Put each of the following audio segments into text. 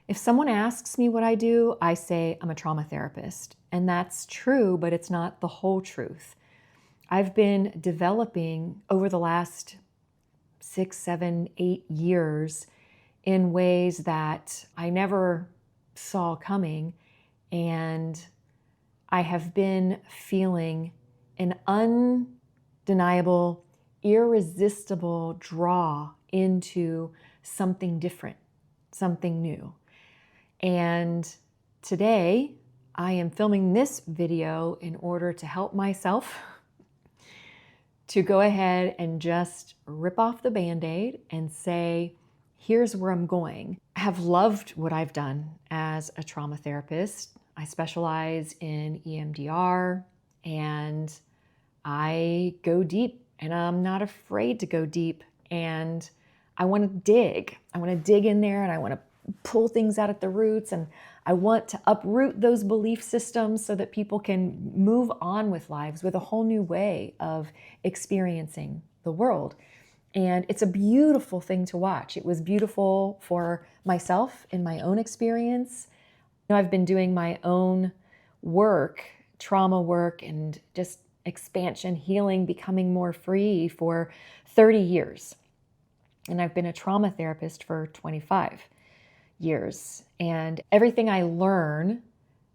If someone asks me what I do, I say I'm a trauma therapist. And that's true, but it's not the whole truth. I've been developing over the last 6, 7, 8 years in ways that I never saw coming. And I have been feeling an undeniable, irresistible draw into something different, something new. And today I am filming this video in order to help myself to go ahead and just rip off the Band-Aid and say, here's where I'm going. I have loved what I've done as a trauma therapist. I specialize in EMDR and I go deep, and I'm not afraid to go deep. And I want to dig. I want to dig in there, and I want to pull things out at the roots, and I want to uproot those belief systems so that people can move on with lives with a whole new way of experiencing the world. And it's a beautiful thing to watch. It was beautiful for myself in my own experience. I've been doing my own work, trauma work, and just expansion, healing, becoming more free for 30 years. And I've been a trauma therapist for 25 years. And everything I learn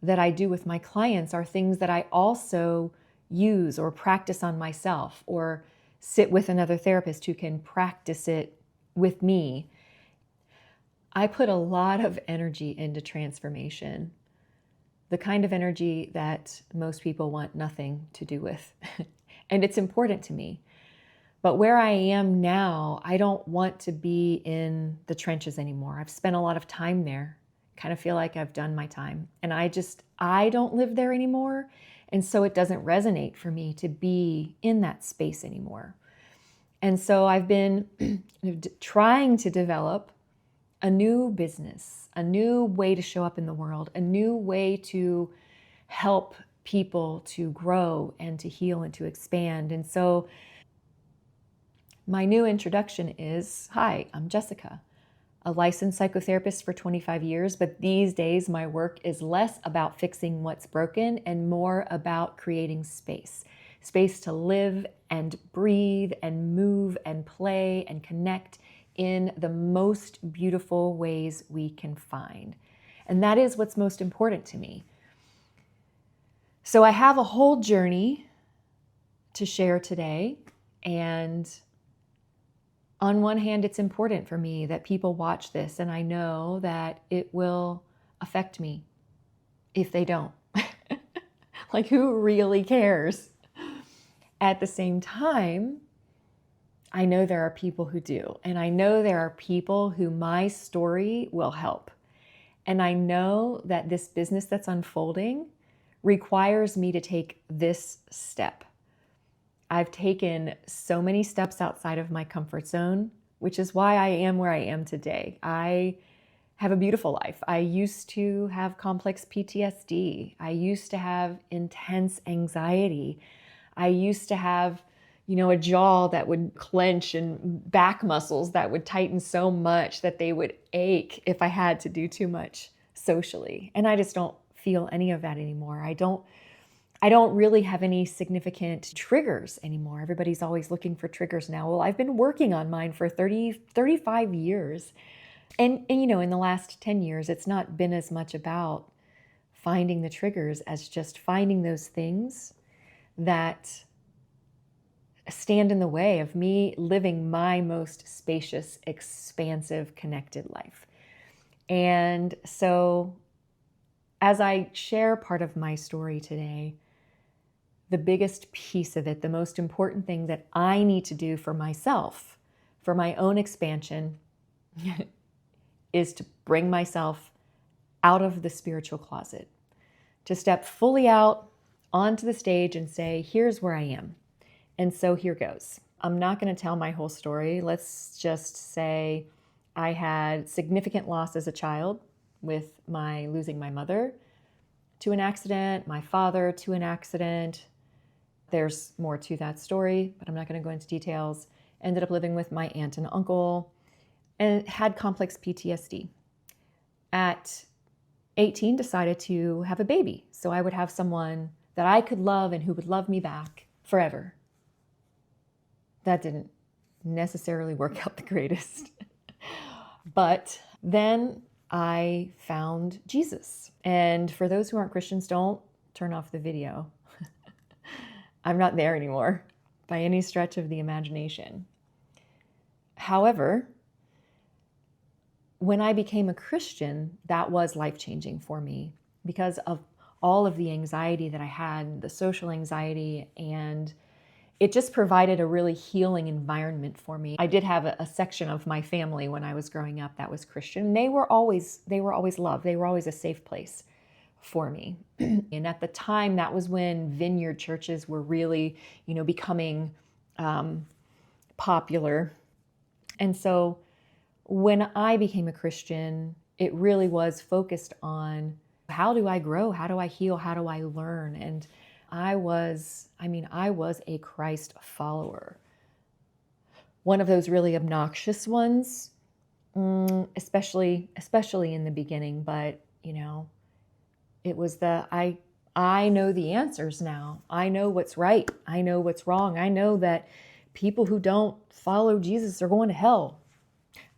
that I do with my clients are things that I also use or practice on myself, or sit with another therapist who can practice it with me. I put a lot of energy into transformation, the kind of energy that most people want nothing to do with. And it's important to me. But where I am now, I don't want to be in the trenches anymore. I've spent a lot of time there. Kind of feel like I've done my time. And I don't live there anymore. And so it doesn't resonate for me to be in that space anymore. And so I've been trying to develop a new business, a new way to show up in the world, a new way to help people to grow and to heal and to expand. And so my new introduction is, hi, I'm Jessica, a licensed psychotherapist for 25 years, but these days my work is less about fixing what's broken and more about creating space to live and breathe and move and play and connect in the most beautiful ways we can find. And that is what's most important to me. So I have a whole journey to share today. And on one hand, it's important for me that people watch this, and I know that it will affect me if they don't. Like, who really cares? At the same time, I know there are people who do, and I know there are people who my story will help. And I know that this business that's unfolding requires me to take this step. I've taken so many steps outside of my comfort zone, which is why I am where I am today. I have a beautiful life. I used to have complex PTSD. I used to have intense anxiety. I used to have a jaw that would clench and back muscles that would tighten so much that they would ache if I had to do too much socially. And I just don't feel any of that anymore. I don't really have any significant triggers anymore. Everybody's always looking for triggers now. Well, I've been working on mine for 35 years. And in the last 10 years, it's not been as much about finding the triggers as just finding those things that stand in the way of me living my most spacious, expansive, connected life. And so as I share part of my story today, the biggest piece of it, the most important thing that I need to do for myself, for my own expansion, is to bring myself out of the spiritual closet, to step fully out onto the stage and say, here's where I am. And so here goes. I'm not going to tell my whole story. Let's just say I had significant loss as a child with losing my mother to an accident, my father to an accident. There's more to that story, but I'm not going to go into details. Ended up living with my aunt and uncle and had complex PTSD. at 18 decided to have a baby so I would have someone that I could love and who would love me back forever. That didn't necessarily work out the greatest. But then I found Jesus. And for those who aren't Christians, don't turn off the video. I'm not there anymore by any stretch of the imagination. However, when I became a Christian, that was life-changing for me because of all of the anxiety that I had, the social anxiety, and it just provided a really healing environment for me. I did have a section of my family when I was growing up that was Christian. They were always loved. They were always a safe place for me. And at the time, that was when vineyard churches were really, becoming popular. And so when I became a Christian, it really was focused on how do I grow? How do I heal? How do I learn? And I was a Christ follower. One of those really obnoxious ones, especially in the beginning, but it was I know the answers now. I know what's right. I know what's wrong. I know that people who don't follow Jesus are going to hell.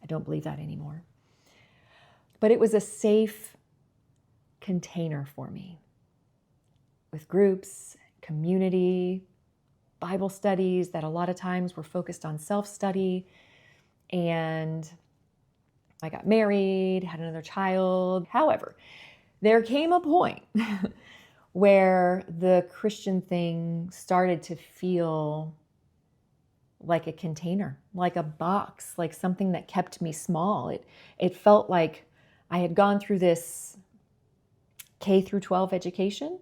I don't believe that anymore. But it was a safe container for me with groups, community, Bible studies that a lot of times were focused on self-study. And I got married, had another child. However, there came a point where the Christian thing started to feel like a container, like a box, like something that kept me small. It felt like I had gone through this K through 12 education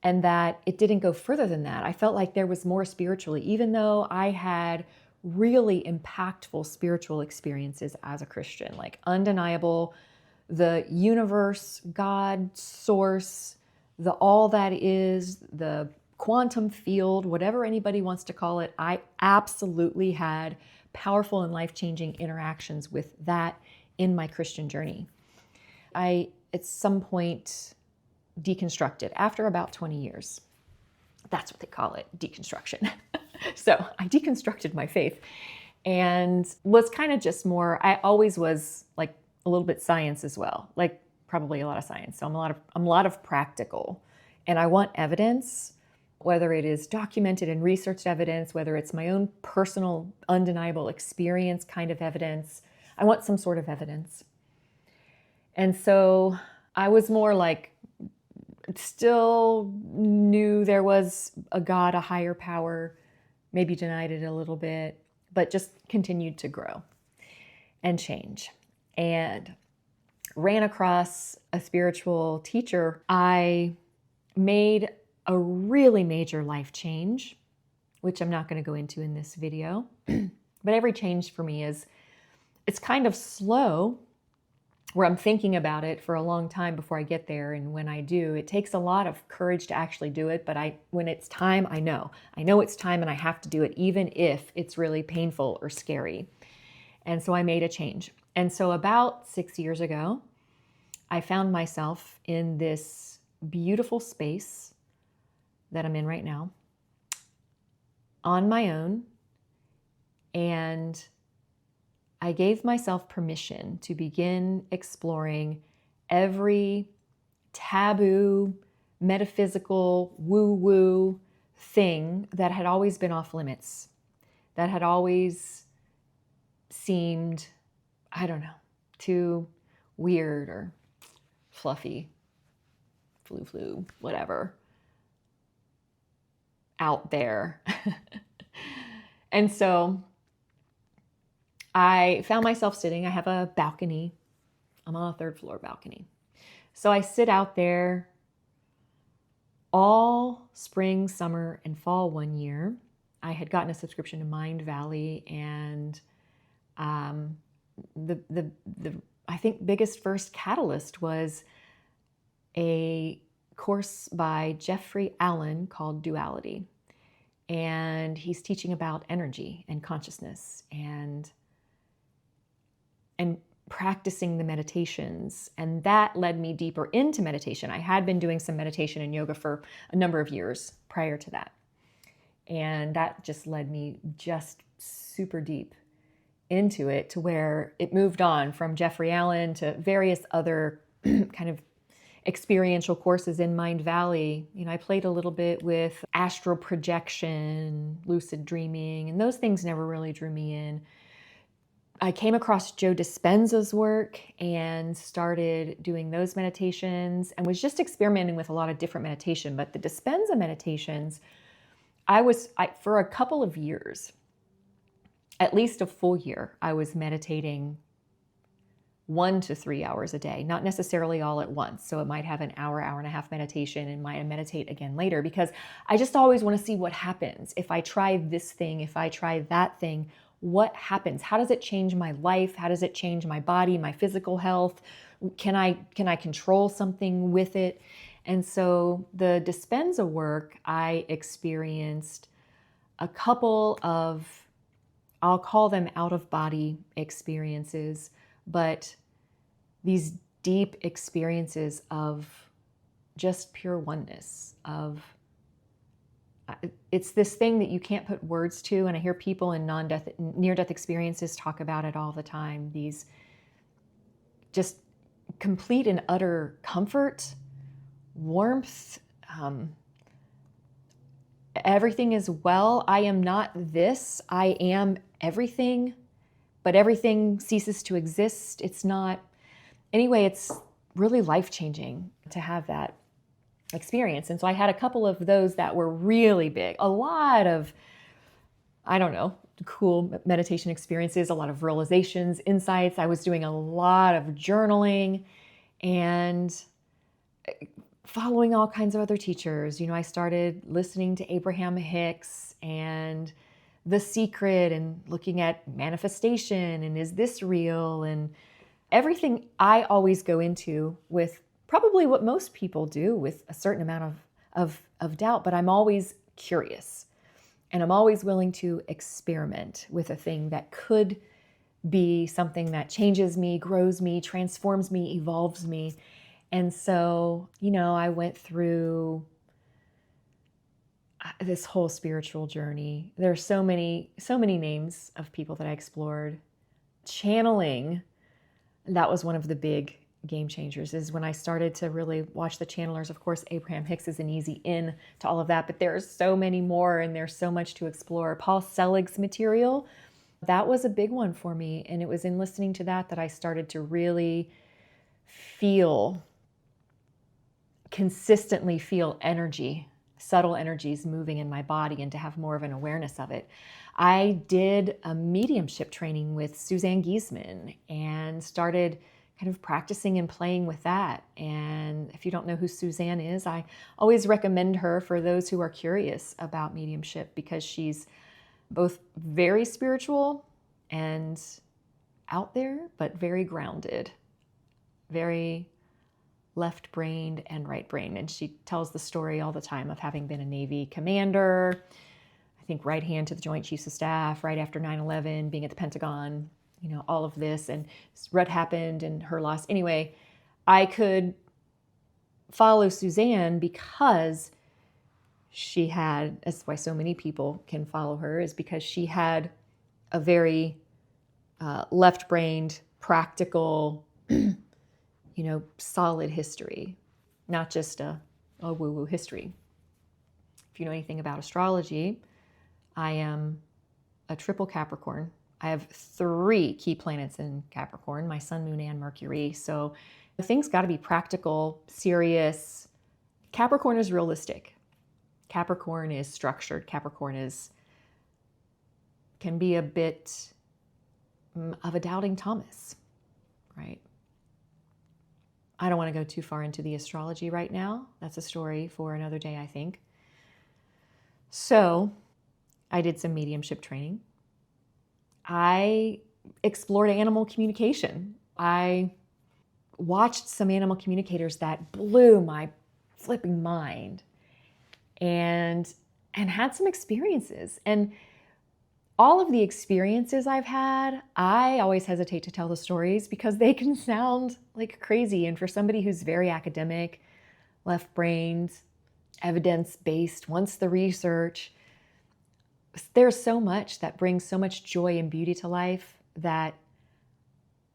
and that it didn't go further than that. I felt like there was more spiritually, even though I had really impactful spiritual experiences as a Christian, like undeniable, the universe, God, source, the all that is, the quantum field, whatever anybody wants to call it. I absolutely had powerful and life-changing interactions with that in my Christian journey. I, at some point, deconstructed after about 20 years. That's what they call it, deconstruction. So I deconstructed my faith and was kind of just more, I always was like a little bit science as well, like probably a lot of science. So I'm a lot of practical, and I want evidence, whether it is documented and researched evidence, whether it's my own personal undeniable experience kind of evidence. I want some sort of evidence. And so I was more like, still knew there was a God, a higher power, maybe denied it a little bit, but just continued to grow and change. And ran across a spiritual teacher. I made a really major life change, which I'm not going to go into in this video. But every change for me it's kind of slow, where I'm thinking about it for a long time before I get there. And when I do, it takes a lot of courage to actually do it. But when it's time, I know it's time and I have to do it, even if it's really painful or scary. And so I made a change. And so about 6 years ago, I found myself in this beautiful space that I'm in right now on my own. And I gave myself permission to begin exploring every taboo, metaphysical, woo-woo thing that had always been off limits, that had always seemed, I don't know, too weird or fluffy, flu, whatever, out there. And so I found myself sitting, I have a balcony. I'm on a 3rd floor balcony. So I sit out there all spring, summer, and fall one year. I had gotten a subscription to Mind Valley, and the I think biggest first catalyst was a course by Jeffrey Allen called Duality. And he's teaching about energy and consciousness and practicing the meditations, and that led me deeper into meditation. I had been doing some meditation and yoga for a number of years prior to that, and that just led me just super deep into it, to where it moved on from Jeffrey Allen to various other kind of experiential courses in Mind Valley. I played a little bit with astral projection, lucid dreaming, and those things never really drew me in. I came across Joe Dispenza's work and started doing those meditations, and was just experimenting with a lot of different meditation. But the Dispenza meditations, for a couple of years, at least a full year, I was meditating 1 to 3 hours a day, not necessarily all at once. So it might have an hour, hour and a half meditation, and might meditate again later, because I just always want to see what happens. If I try this thing, if I try that thing, what happens? How does it change my life? How does it change my body, my physical health? Can I control something with it? And so the Dispenza work, I experienced a couple of, I'll call them out-of-body experiences, but these deep experiences of just pure oneness, it's this thing that you can't put words to. And I hear people in near-death experiences talk about it all the time. These just complete and utter comfort, warmth, everything is well. I am not this, I am everything, but everything ceases to exist. It's really life-changing to have that experience. And so I had a couple of those that were really big. A lot of, cool meditation experiences, a lot of realizations, insights. I was doing a lot of journaling and following all kinds of other teachers. I started listening to Abraham Hicks and The Secret, and looking at manifestation and is this real, and everything I always go into with probably what most people do, with a certain amount of doubt, but I'm always curious, and I'm always willing to experiment with a thing that could be something that changes me, grows me, transforms me, evolves me. And so, I went through this whole spiritual journey. There's so many names of people that I explored. Channeling, that was one of the big game changers, is when I started to really watch the channelers. Of course, Abraham Hicks is an easy in to all of that, but there's so many more, and there's so much to explore. Paul Selig's material, that was a big one for me. And it was in listening to that I started to really consistently feel energy, subtle energies moving in my body, and to have more of an awareness of it. I did a mediumship training with Suzanne Giesman and started kind of practicing and playing with that. And if you don't know who Suzanne is, I always recommend her for those who are curious about mediumship, because she's both very spiritual and out there, but very grounded, very left-brained and right-brained. And she tells the story all the time of having been a Navy commander, I think right hand to the Joint Chiefs of Staff, right after 9/11, being at the Pentagon, all of this, and what happened and her loss. Anyway, I could follow Suzanne because she had, that's why so many people can follow her, is because she had a very left-brained, practical, solid history, not just a woo-woo history. If you know anything about astrology, I am a triple Capricorn. I have 3 key planets in Capricorn, my sun, moon, and Mercury. So things got to be practical, serious. Capricorn is realistic. Capricorn is structured. Capricorn can be a bit of a doubting Thomas, right? I don't want to go too far into the astrology right now. That's a story for another day, I think. So I did some mediumship training. I explored animal communication. I watched some animal communicators that blew my flipping mind, and had some experiences. And all of the experiences I've had, I always hesitate to tell the stories because they can sound like crazy. And for somebody who's very academic, left-brained, evidence-based, wants the research, there's so much that brings so much joy and beauty to life that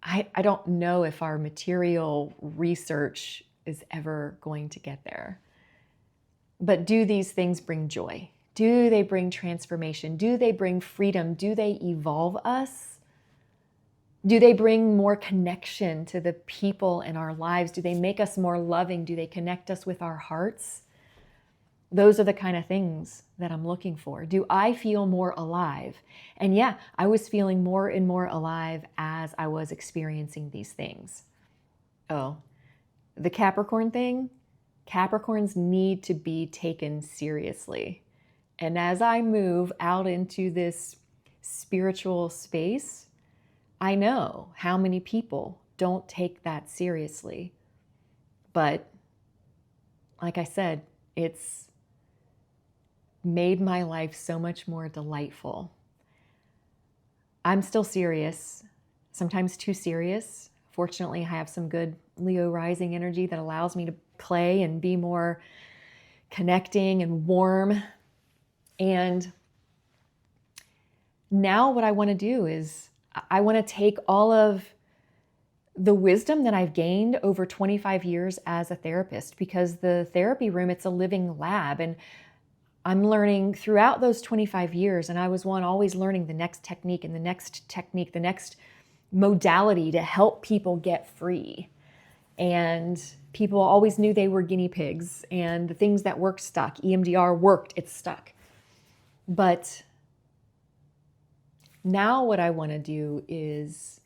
I don't know if our material research is ever going to get there. But do these things bring joy? Do they bring transformation? Do they bring freedom? Do they evolve us? Do they bring more connection to the people in our lives? Do they make us more loving? Do they connect us with our hearts? Those are the kind of things that I'm looking for. Do I feel more alive? And yeah, I was feeling more and more alive as I was experiencing these things. Oh, the Capricorn thing, Capricorns need to be taken seriously. And as I move out into this spiritual space, I know how many people don't take that seriously. But like I said, it's made my life so much more delightful. I'm still serious, sometimes too serious. Fortunately, I have some good Leo rising energy that allows me to play and be more connecting and warm. And now what I want to do is I want to take all of the wisdom that I've gained over 25 years as a therapist, because the therapy room, it's a living lab. And I'm learning throughout those 25 years, and I was one always learning the next technique and the next technique, the next modality to help people get free. And people always knew they were guinea pigs, and the things that worked stuck. EMDR worked, it's stuck. But now what I want to do is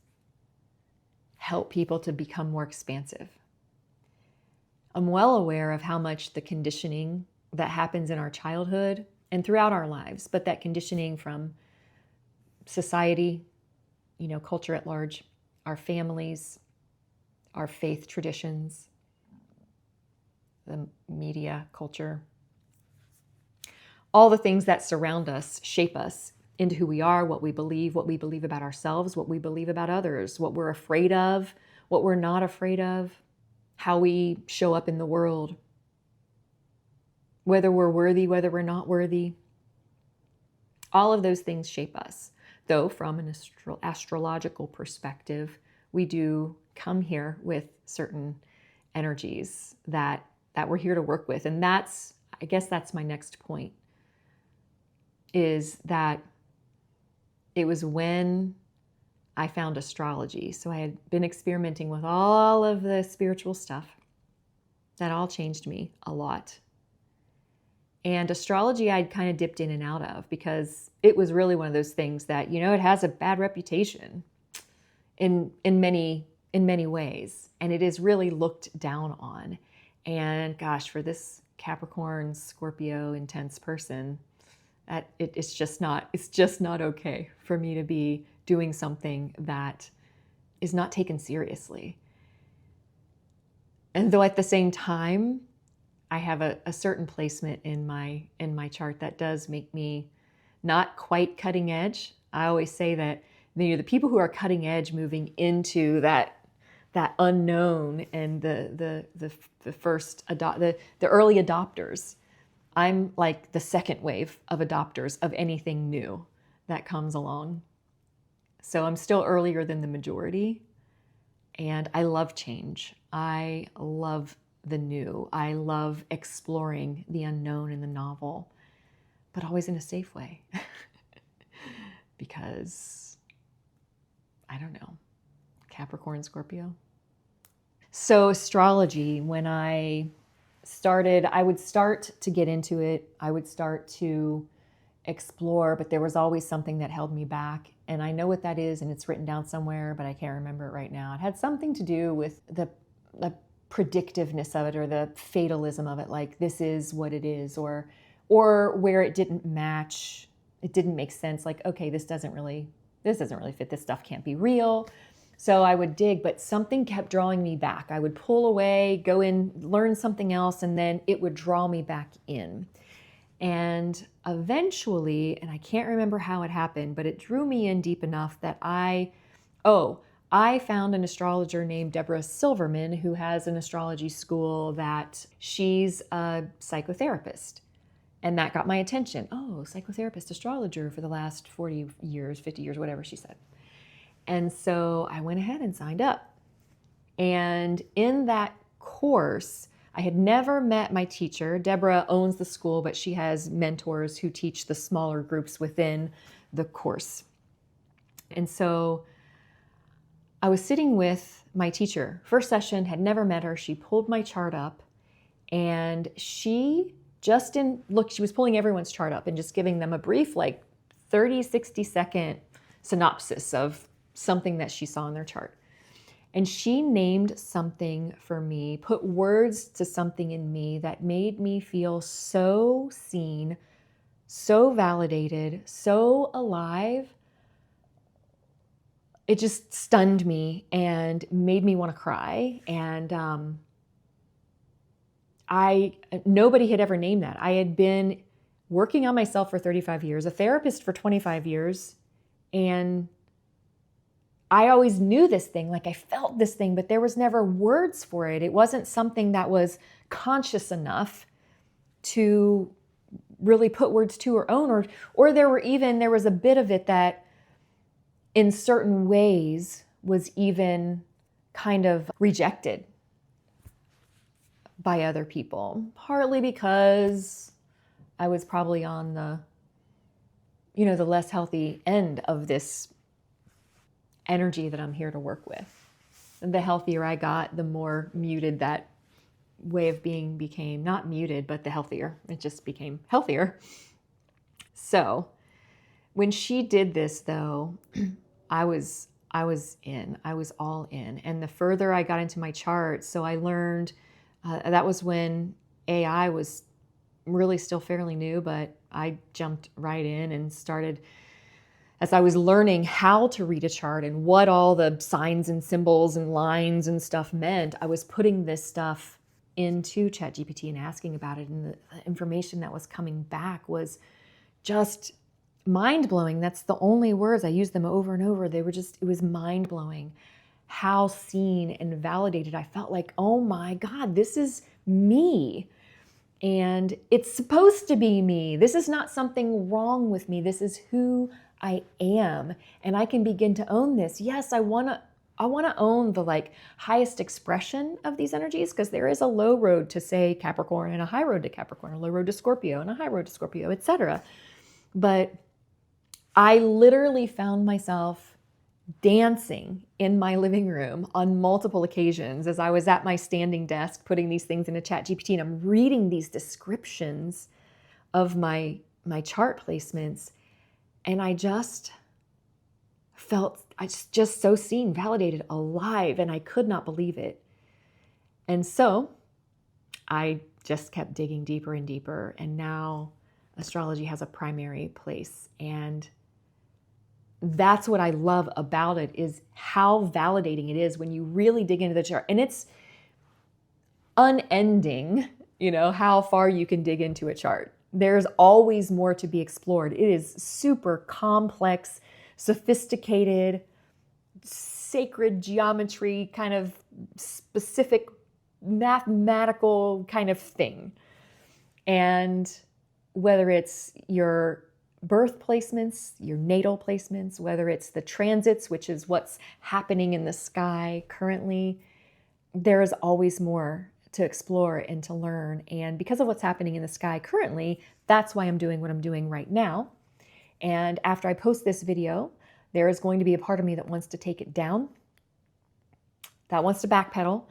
help people to become more expansive. I'm well aware of how much the conditioning that happens in our childhood and throughout our lives, but that conditioning from society, culture at large, our families, our faith traditions, the media culture, all the things that surround us shape us into who we are, what we believe about ourselves, what we believe about others, what we're afraid of, what we're not afraid of, how we show up in the world, whether we're worthy, whether we're not worthy. All of those things shape us. Though from an astrological perspective, we do come here with certain energies that we're here to work with. And I guess that's my next point, is that it was when I found astrology. So I had been experimenting with all of the spiritual stuff. That all changed me a lot. And astrology I'd kind of dipped in and out of because it was really one of those things that, it has a bad reputation in many ways. And it is really looked down on. And gosh, for this Capricorn, Scorpio, intense person, that it's just not okay for me to be doing something that is not taken seriously. And though at the same time, I have a certain placement in my chart that does make me not quite cutting edge. I always say that the people who are cutting edge, moving into that unknown and the early adopters. I'm like the second wave of adopters of anything new that comes along. So I'm still earlier than the majority, and I love change. I love the new. I love exploring the unknown and the novel, but always in a safe way. Because, I don't know, Capricorn, Scorpio. So astrology, when I would start to get into it. I would start to explore, but there was always something that held me back. And I know what that is, and it's written down somewhere, but I can't remember it right now. It had something to do with the predictiveness of it, or the fatalism of it, like this is what it is, or where it didn't match, it didn't make sense, like, okay, this doesn't really fit, this stuff can't be real. So I would dig, but something kept drawing me back. I would pull away, go in, learn something else, and then it would draw me back in. And eventually, and I can't remember how it happened, but it drew me in deep enough that I found an astrologer named Deborah Silverman who has an astrology school that she's a psychotherapist. And that got my attention. Oh, psychotherapist, astrologer for the last 40 years, 50 years, whatever she said. And so I went ahead and signed up. And in that course, I had never met my teacher. Deborah owns the school, but she has mentors who teach the smaller groups within the course. And so I was sitting with my teacher. First session, had never met her. She pulled my chart up, and she was pulling everyone's chart up and just giving them a brief, like 30, 60-second synopsis of something that she saw in their chart. And she named something for me, put words to something in me that made me feel so seen, so validated, so alive. It just stunned me and made me want to cry. And nobody had ever named that. I had been working on myself for 35 years, a therapist for 25 years, and I always knew this thing, like I felt this thing, but there was never words for it. It wasn't something that was conscious enough to really put words to or own, or there was a bit of it that in certain ways was even kind of rejected by other people, partly because I was probably on the less healthy end of this energy that I'm here to work with. And the healthier I got, the more muted that way of being became. Not muted, but the healthier. It just became healthier. So when she did this, though, I was in. I was all in. And the further I got into my chart, so I learned that was when AI was really still fairly new, but I jumped right in and started. As I was learning how to read a chart and what all the signs and symbols and lines and stuff meant, I was putting this stuff into ChatGPT and asking about it. And the information that was coming back was just mind-blowing. That's the only words. I used them over and over. It was mind-blowing how seen and validated I felt. Like, oh my God, this is me. And it's supposed to be me. This is not something wrong with me. This is who I am, and I can begin to own this. Yes, I want to own the highest expression of these energies, because there is a low road to, say, Capricorn and a high road to Capricorn, a low road to Scorpio and a high road to Scorpio, etc. But I literally found myself dancing in my living room on multiple occasions as I was at my standing desk putting these things into ChatGPT, and I'm reading these descriptions of my chart placements. And I just felt, just so seen, validated, alive, and I could not believe it. And so I just kept digging deeper and deeper, and now astrology has a primary place. And that's what I love about it, is how validating it is when you really dig into the chart. And it's unending, how far you can dig into a chart. There's always more to be explored. It is super complex, sophisticated, sacred geometry, kind of specific mathematical kind of thing. And whether it's your birth placements, your natal placements, whether it's the transits, which is what's happening in the sky currently, there is always more to explore and to learn. And because of what's happening in the sky currently, that's why I'm doing what I'm doing right now. And after I post this video, there is going to be a part of me that wants to take it down, that wants to backpedal.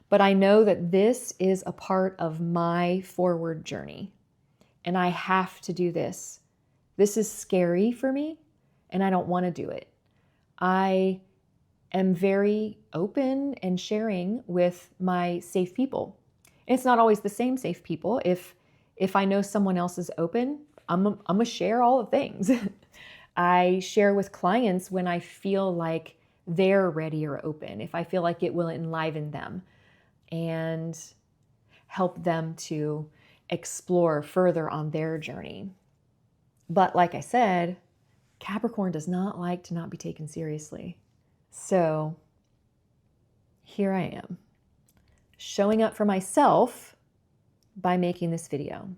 But I know that this is a part of my forward journey, and I have to do this. This is scary for me, and I don't want to do it. I am very open and sharing with my safe people. And it's not always the same safe people. If I know someone else is open, I'm gonna share all the things. I share with clients when I feel like they're ready or open, if I feel like it will enliven them and help them to explore further on their journey. But like I said, Capricorn does not like to not be taken seriously. So here I am, showing up for myself by making this video.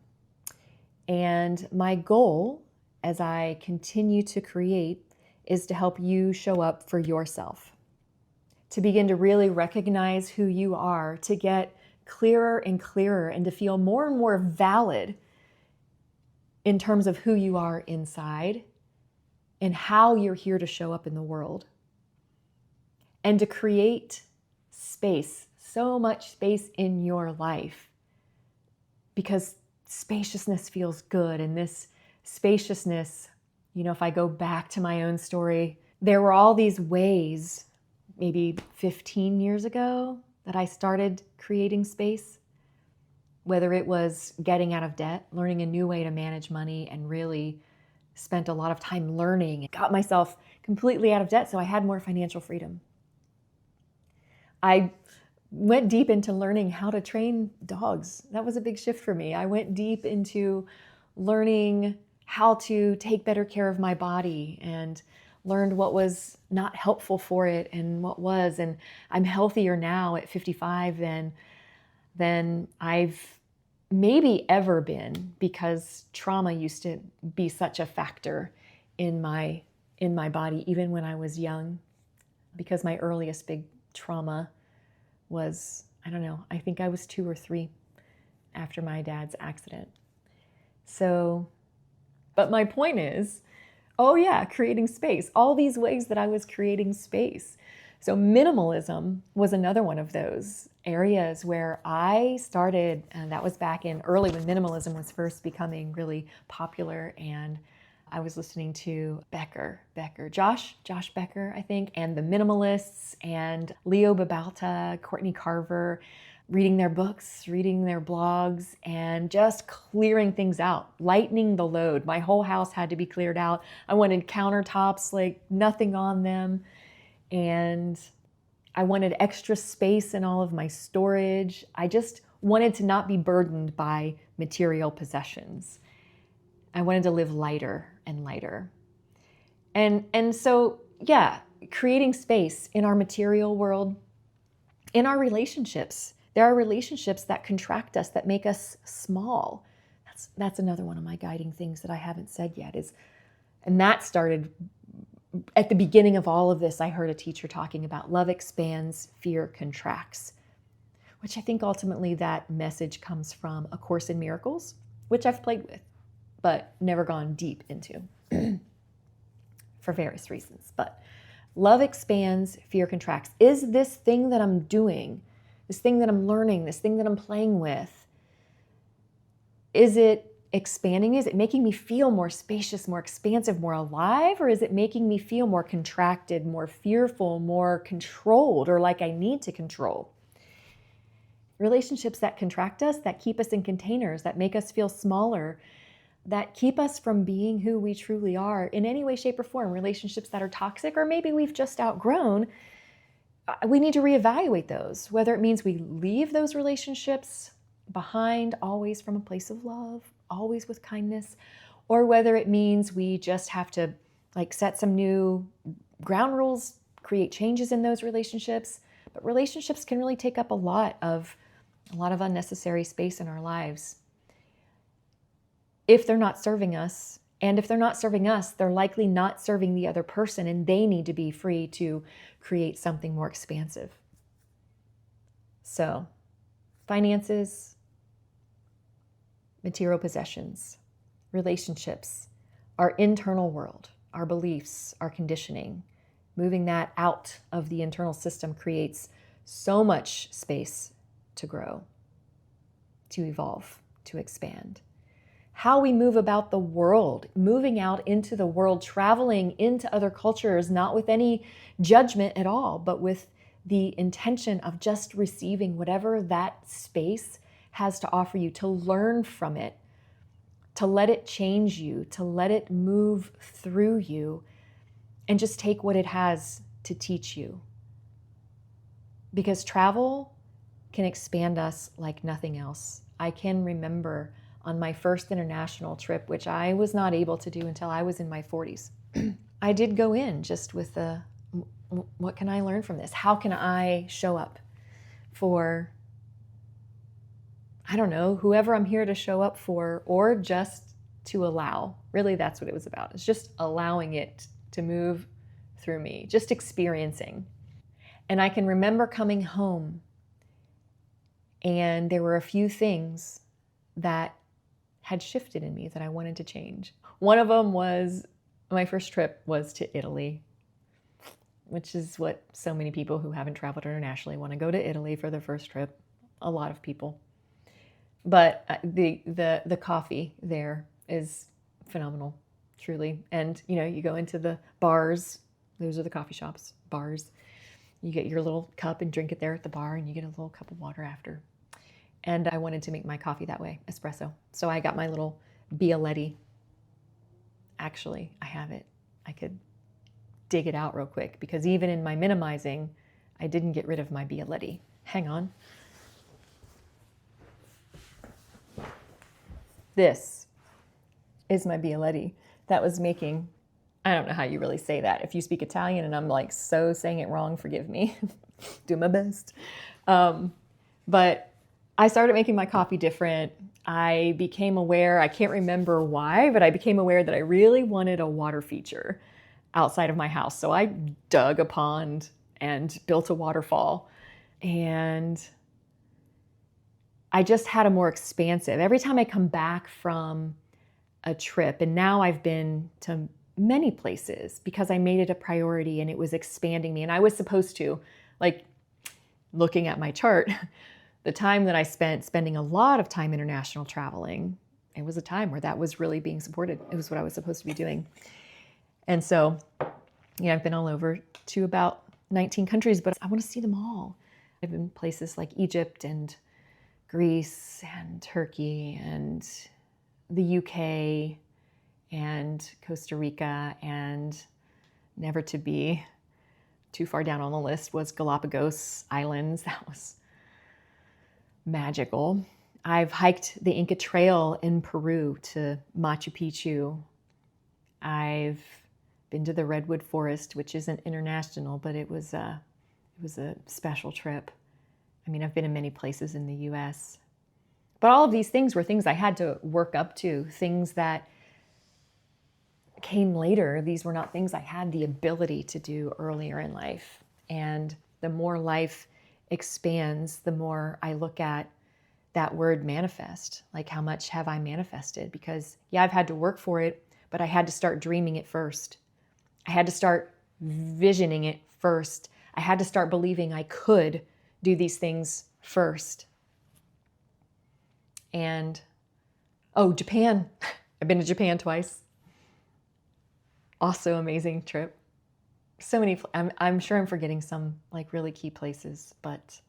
And my goal as I continue to create is to help you show up for yourself, to begin to really recognize who you are, to get clearer and clearer, and to feel more and more valid in terms of who you are inside and how you're here to show up in the world. And to create space, so much space in your life, because spaciousness feels good. And this spaciousness, if I go back to my own story, there were all these ways, maybe 15 years ago, that I started creating space, whether it was getting out of debt, learning a new way to manage money, and really spent a lot of time learning, got myself completely out of debt so I had more financial freedom. I went deep into learning how to train dogs. That was a big shift for me. I went deep into learning how to take better care of my body and learned what was not helpful for it and what was. And I'm healthier now at 55 than I've maybe ever been, because trauma used to be such a factor in my body, even when I was young, because my earliest big trauma was, I think I was 2 or 3 after my dad's accident. So, but my point is, creating space, all these ways that I was creating space. So minimalism was another one of those areas where I started, and that was back in early when minimalism was first becoming really popular. And I was listening to Josh Becker, I think, and the Minimalists, and Leo Babauta, Courtney Carver, reading their books, reading their blogs, and just clearing things out, lightening the load. My whole house had to be cleared out. I wanted countertops, like nothing on them. And I wanted extra space in all of my storage. I just wanted to not be burdened by material possessions. I wanted to live lighter and lighter. And so, creating space in our material world, in our relationships. There are relationships that contract us, that make us small. That's another one of my guiding things that I haven't said yet and that started at the beginning of all of this. I heard a teacher talking about love expands, fear contracts, which I think ultimately that message comes from A Course in Miracles, which I've played with, but never gone deep into for various reasons. But love expands, fear contracts. Is this thing that I'm doing, this thing that I'm learning, this thing that I'm playing with, is it expanding? Is it making me feel more spacious, more expansive, more alive? Or is it making me feel more contracted, more fearful, more controlled, or like I need to control? Relationships that contract us, that keep us in containers, that make us feel smaller, that keep us from being who we truly are in any way, shape, or form. Relationships that are toxic, or maybe we've just outgrown, we need to reevaluate those, whether it means we leave those relationships behind always from a place of love, always with kindness, or whether it means we just have to set some new ground rules, create changes in those relationships. But relationships can really take up a lot of unnecessary space in our lives if they're not serving us. And if they're not serving us, they're likely not serving the other person, and they need to be free to create something more expansive. So, finances, material possessions, relationships, our internal world, our beliefs, our conditioning, moving that out of the internal system creates so much space to grow, to evolve, to expand. How we move about the world, moving out into the world, traveling into other cultures, not with any judgment at all, but with the intention of just receiving whatever that space has to offer you, to learn from it, to let it change you, to let it move through you, and just take what it has to teach you. Because travel can expand us like nothing else. I can remember on my first international trip, which I was not able to do until I was in my 40s. I did go in just with the, what can I learn from this? How can I show up for, I don't know, whoever I'm here to show up for, or just to allow. Really, that's what it was about. It's just allowing it to move through me, just experiencing. And I can remember coming home, and there were a few things that had shifted in me that I wanted to change. One of them was my first trip was to Italy, which is what so many people who haven't traveled internationally want to go to Italy for their first trip. A lot of people. But the coffee there is phenomenal, truly. And you go into the bars. Those are the coffee shops, bars. You get your little cup and drink it there at the bar, and you get a little cup of water after. And I wanted to make my coffee that way, espresso. So I got my little Bialetti. Actually, I have it. I could dig it out real quick, because even in my minimizing, I didn't get rid of my Bialetti. Hang on. This is my Bialetti that was making, I don't know how you really say that. If you speak Italian and I'm like so saying it wrong, forgive me. Do my best. But I started making my coffee different. I became aware, I can't remember why, but I became aware that I really wanted a water feature outside of my house. So I dug a pond and built a waterfall. And I just had a more expansive, every time I come back from a trip, and now I've been to many places because I made it a priority and it was expanding me. And I was supposed to, like, looking at my chart, the time that I spending a lot of time international traveling, it was a time where that was really being supported. It was what I was supposed to be doing. And so, I've been all over to about 19 countries, but I want to see them all. I've been places like Egypt and Greece and Turkey and the UK and Costa Rica, and never to be too far down on the list was Galapagos Islands. That was magical. I've hiked the Inca Trail in Peru to Machu Picchu. I've been to the Redwood Forest, which isn't international, but it was a special trip. I mean, I've been in many places in the US. But all of these things were things I had to work up to, things that came later. These were not things I had the ability to do earlier in life. And the more life expands, the more I look at that word manifest. Like, how much have I manifested? Because, I've had to work for it, but I had to start dreaming it first. I had to start visioning it first. I had to start believing I could do these things first. And, Japan. I've been to Japan twice. Also amazing trip. So many, I'm sure I'm forgetting some like really key places, but,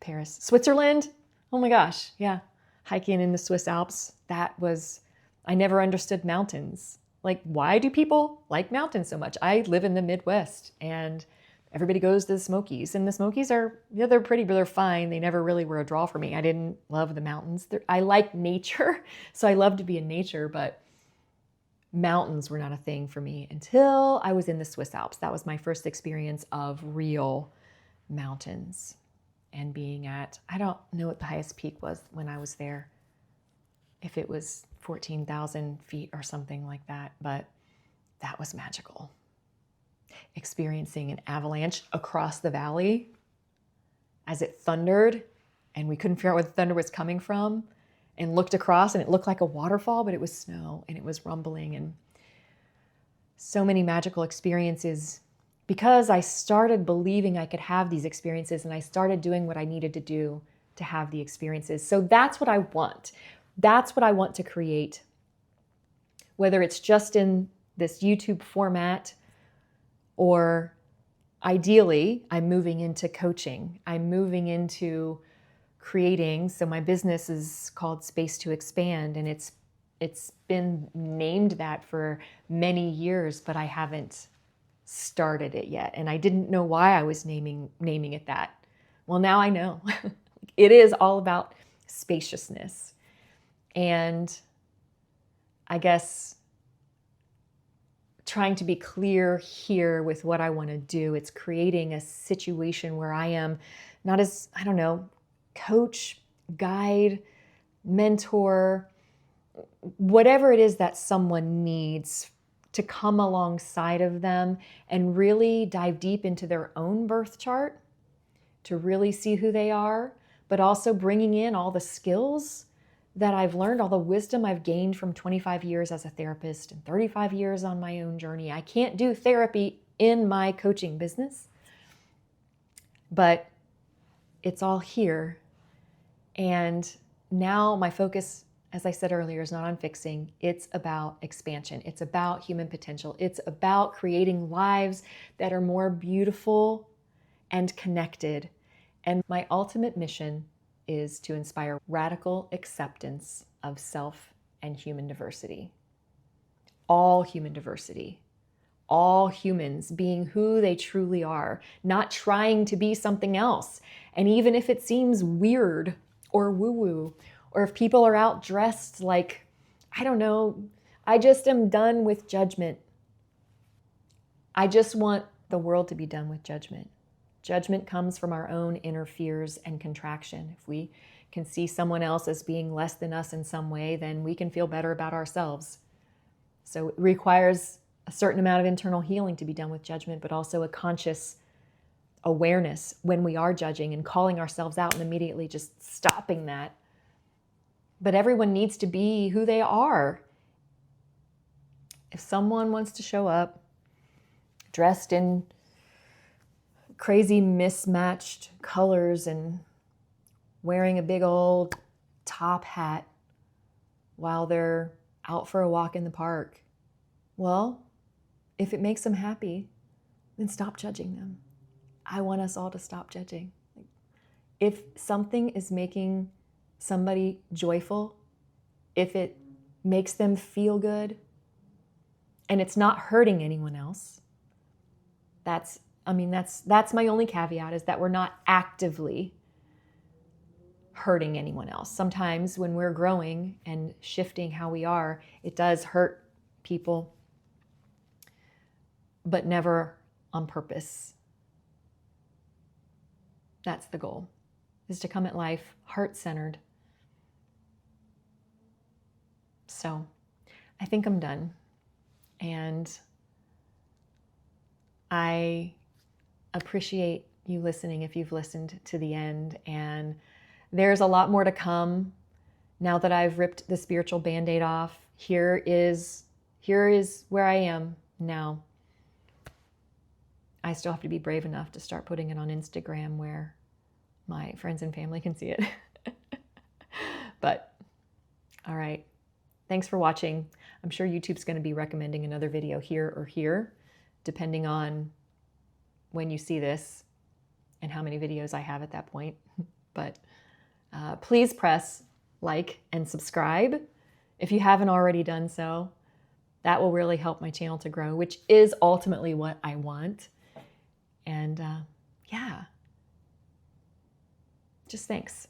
Paris, Switzerland. Oh my gosh. Yeah. Hiking in the Swiss Alps. I never understood mountains. Like, why do people like mountains so much? I live in the Midwest, and everybody goes to the Smokies, and the Smokies are, they're pretty, but they're fine. They never really were a draw for me. I didn't love the mountains. I like nature, so I love to be in nature, but mountains were not a thing for me until I was in the Swiss Alps. That was my first experience of real mountains, and being at, I don't know what the highest peak was when I was there, if it was 14,000 feet or something like that, but that was magical. Experiencing an avalanche across the valley as it thundered, and we couldn't figure out where the thunder was coming from, and looked across and it looked like a waterfall, but it was snow and it was rumbling, and so many magical experiences because I started believing I could have these experiences, and I started doing what I needed to do to have the experiences. So that's what I want. That's what I want to create, whether it's just in this YouTube format, or ideally, I'm moving into coaching. I'm moving into creating. So my business is called Space to Expand, and it's been named that for many years, but I haven't started it yet. And I didn't know why I was naming it that. Well, now I know. it is all about spaciousness. And I guess trying to be clear here with what I want to do, it's creating a situation where I am not as, I don't know, coach, guide, mentor, whatever it is that someone needs to come alongside of them and really dive deep into their own birth chart to really see who they are, but also bringing in all the skills that I've learned, all the wisdom I've gained from 25 years as a therapist and 35 years on my own journey. I can't do therapy in my coaching business, but it's all here. And now my focus, as I said earlier, is not on fixing. It's about expansion. It's about human potential. It's about creating lives that are more beautiful and connected. And my ultimate mission is to inspire radical acceptance of self and human diversity. All human diversity. All humans being who they truly are, not trying to be something else. And even if it seems weird or woo-woo, or if people are out dressed like, I don't know, I just am done with judgment. I just want the world to be done with judgment. Judgment comes from our own inner fears and contraction. If we can see someone else as being less than us in some way, then we can feel better about ourselves. So it requires a certain amount of internal healing to be done with judgment, but also a conscious awareness when we are judging and calling ourselves out and immediately just stopping that. But everyone needs to be who they are. If someone wants to show up dressed in crazy mismatched colors and wearing a big old top hat while they're out for a walk in the park, well, if it makes them happy, then stop judging them. I want us all to stop judging. If something is making somebody joyful, if it makes them feel good, and it's not hurting anyone else, that's my only caveat, is that we're not actively hurting anyone else. Sometimes when we're growing and shifting how we are, it does hurt people, but never on purpose. That's the goal, is to come at life heart-centered. So I think I'm done. And I appreciate you listening if you've listened to the end. And there's a lot more to come now that I've ripped the spiritual Band-Aid off. Here is where I am now. I still have to be brave enough to start putting it on Instagram where my friends and family can see it. But, all right. Thanks for watching. I'm sure YouTube's going to be recommending another video here or here, depending on when you see this and how many videos I have at that point. But please press like and subscribe if you haven't already done so. That will really help my channel to grow, which is ultimately what I want. And yeah, just thanks.